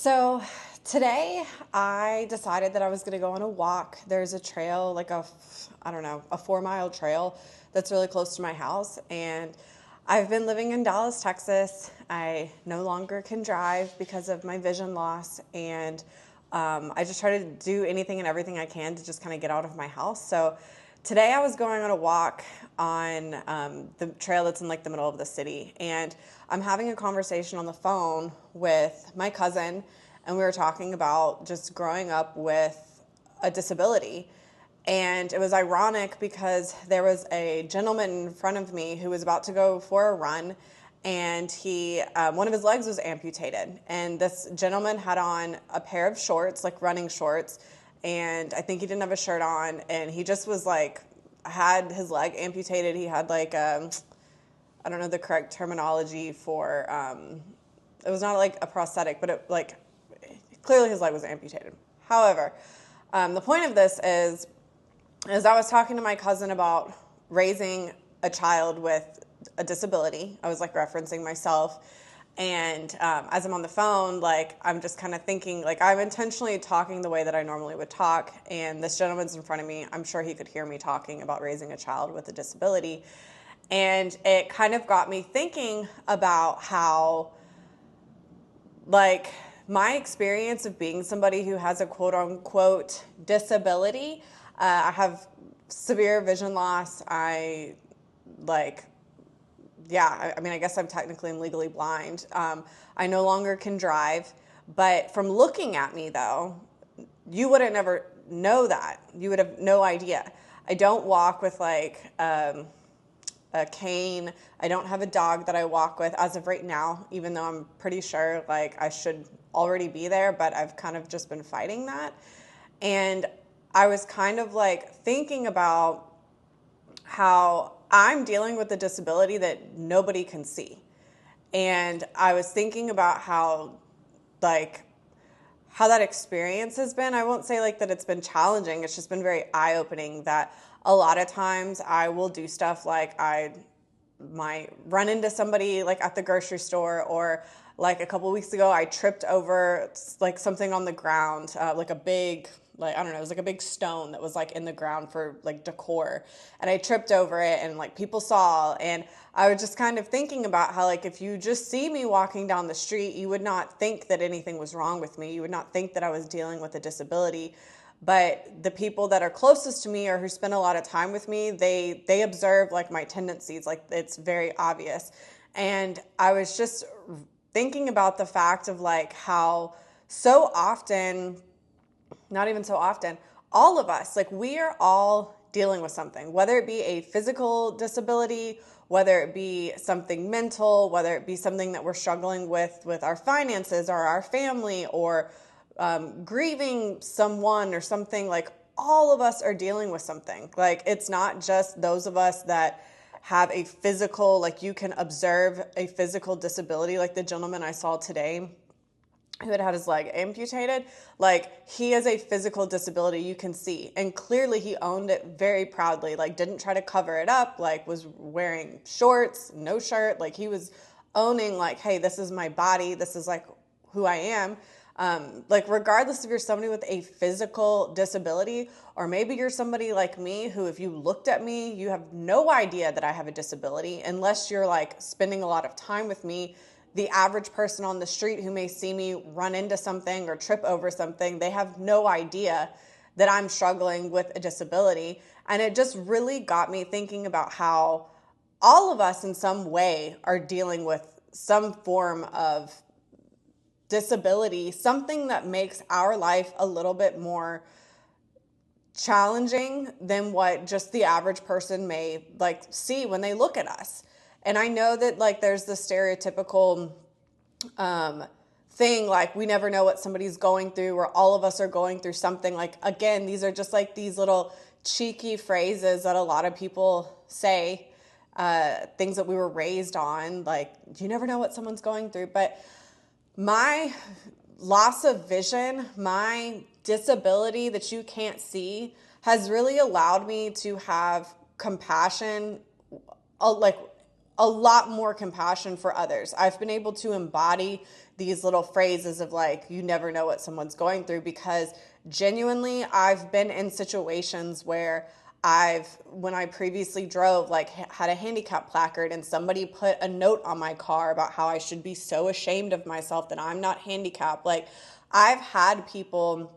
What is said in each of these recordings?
So today I decided that I was going to go on a walk. There's a trail, like I don't know, a 4 mile trail that's really close to my house. And I've been living in Dallas, Texas. I no longer can drive because of my vision loss. And I just try to do anything and everything I can to just kind of get out of my house. So today I was going on a walk on the trail that's in like the middle of the city, and I'm having a conversation on the phone with my cousin, and we were talking about just growing up with a disability. And it was ironic because there was a gentleman in front of me who was about to go for a run, and one of his legs was amputated. And this gentleman had on a pair of shorts, like running shorts, and I think he didn't have a shirt on, and he just was like, had his leg amputated. He had like, I don't know the correct terminology for, it was not like a prosthetic, but clearly his leg was amputated. However, the point of this is I was talking to my cousin about raising a child with a disability. I was like referencing myself. And as I'm on the phone, like I'm just kind of thinking, like I'm intentionally talking the way that I normally would talk. And this gentleman's in front of me. I'm sure he could hear me talking about raising a child with a disability. And it kind of got me thinking about how, like, my experience of being somebody who has a quote unquote disability. I have severe vision loss. I mean, I guess I'm technically and legally blind. I no longer can drive. But from looking at me, though, you wouldn't never know that. You would have no idea. I don't walk with like a cane. I don't have a dog that I walk with as of right now, even though I'm pretty sure like I should already be there, but I've kind of just been fighting that. And I was kind of like thinking about how I'm dealing with a disability that nobody can see. And I was thinking about how that experience has been. I won't say like that it's been challenging. It's just been very eye-opening that a lot of times I will do stuff like I might run into somebody like at the grocery store, or like a couple weeks ago I tripped over like something on the ground, like a big, like, I don't know, it was like a big stone that was like in the ground for like decor. And I tripped over it and like people saw, and I was just kind of thinking about how like if you just see me walking down the street, you would not think that anything was wrong with me. You would not think that I was dealing with a disability. But the people that are closest to me or who spend a lot of time with me, they observe like my tendencies, like it's very obvious. And I was just thinking about the fact of like how so often, not even so often, all of us, like we are all dealing with something, whether it be a physical disability, whether it be something mental, whether it be something that we're struggling with our finances or our family, or grieving someone or something. Like all of us are dealing with something. Like it's not just those of us that have a physical, like you can observe a physical disability, like the gentleman I saw today who had his leg amputated. Like he has a physical disability you can see, and clearly he owned it very proudly, like didn't try to cover it up, like was wearing shorts, no shirt, like he was owning like, hey, this is my body, this is like who I am. Like regardless if you're somebody with a physical disability, or maybe you're somebody like me who, if you looked at me, you have no idea that I have a disability unless you're like spending a lot of time with me. The average person on the street who may see me run into something or trip over something, they have no idea that I'm struggling with a disability. And it just really got me thinking about how all of us in some way are dealing with some form of disability, something that makes our life a little bit more challenging than what just the average person may like see when they look at us. And I know that like there's the stereotypical thing, like we never know what somebody's going through, or all of us are going through something. Like again, these are just like these little cheeky phrases that a lot of people say, things that we were raised on, like you never know what someone's going through. But my loss of vision, my disability that you can't see, has really allowed me to have compassion, like a lot more compassion for others. I've been able to embody these little phrases of like, you never know what someone's going through, because genuinely I've been in situations where when I previously drove, like had a handicap placard and somebody put a note on my car about how I should be so ashamed of myself that I'm not handicapped. Like, I've had people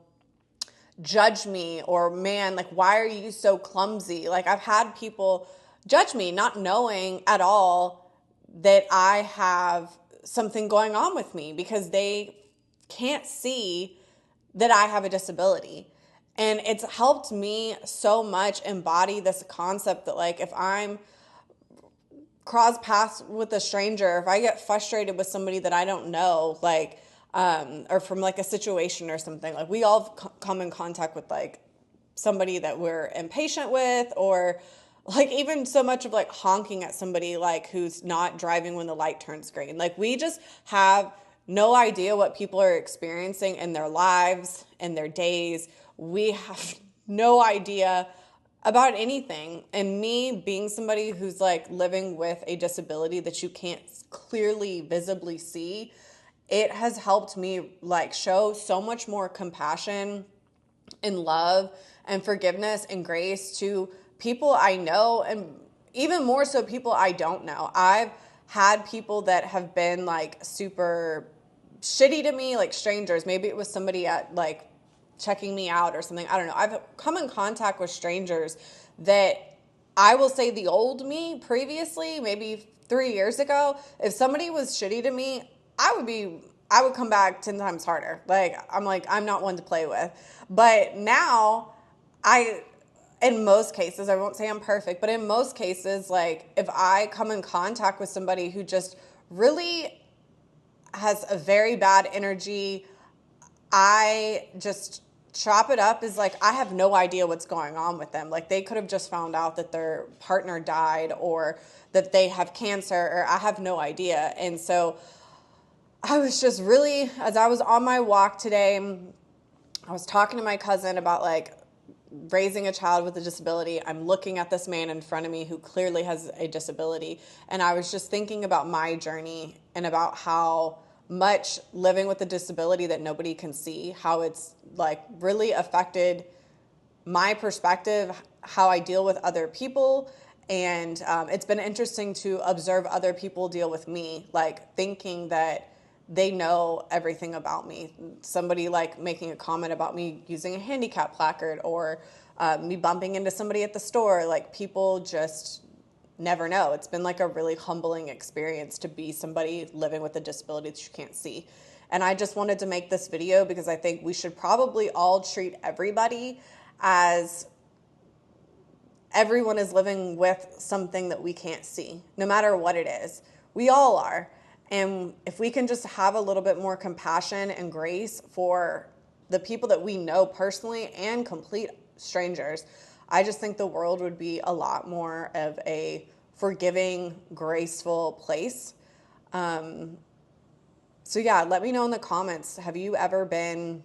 judge me, or man, like, why are you so clumsy? Like, I've had people judge me not knowing at all that I have something going on with me, because they can't see that I have a disability. And it's helped me so much embody this concept that, like, if I'm cross paths with a stranger, if I get frustrated with somebody that I don't know, like, or from like a situation or something, like, we all come in contact with like somebody that we're impatient with, or like even so much of like honking at somebody like who's not driving when the light turns green. Like, we just have no idea what people are experiencing in their lives and their days. We have no idea about anything. And me being somebody who's like living with a disability that you can't clearly visibly see, it has helped me like show so much more compassion and love and forgiveness and grace to people I know, and even more so people I don't know. I've had people that have been like super shitty to me, like strangers. Maybe it was somebody at like checking me out or something. I don't know. I've come in contact with strangers that I will say the old me previously, maybe 3 years ago, if somebody was shitty to me, I would come back 10 times harder. Like, I'm not one to play with. But now in most cases, I won't say I'm perfect, but in most cases, like, if I come in contact with somebody who just really has a very bad energy, I just chop it up as like, I have no idea what's going on with them. Like, they could have just found out that their partner died, or that they have cancer, or I have no idea. And so I was just really, as I was on my walk today, I was talking to my cousin about like raising a child with a disability. I'm looking at this man in front of me who clearly has a disability. And I was just thinking about my journey and about how much living with a disability that nobody can see, how it's like really affected my perspective, how I deal with other people. And it's been interesting to observe other people deal with me, like thinking that they know everything about me. Somebody like making a comment about me using a handicap placard, or me bumping into somebody at the store. Like, people just never know. It's been like a really humbling experience to be somebody living with a disability that you can't see. And I just wanted to make this video because I think we should probably all treat everybody as everyone is living with something that we can't see, no matter what it is. We all are. And if we can just have a little bit more compassion and grace for the people that we know personally and complete strangers, I just think the world would be a lot more of a forgiving, graceful place. So yeah, let me know in the comments, have you ever been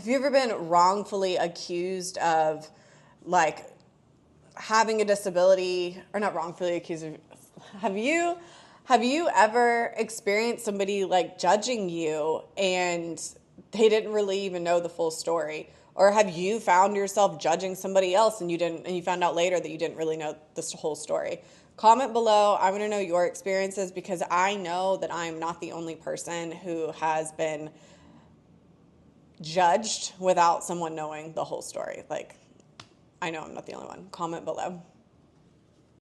wrongfully accused of like having a disability, or not wrongfully accused of, have you ever experienced somebody like judging you and they didn't really even know the full story? Or have you found yourself judging somebody else and you found out later that you didn't really know this whole story? Comment below. I want to know your experiences, because I know that I'm not the only person who has been judged without someone knowing the whole story. Like, I know I'm not the only one. Comment below.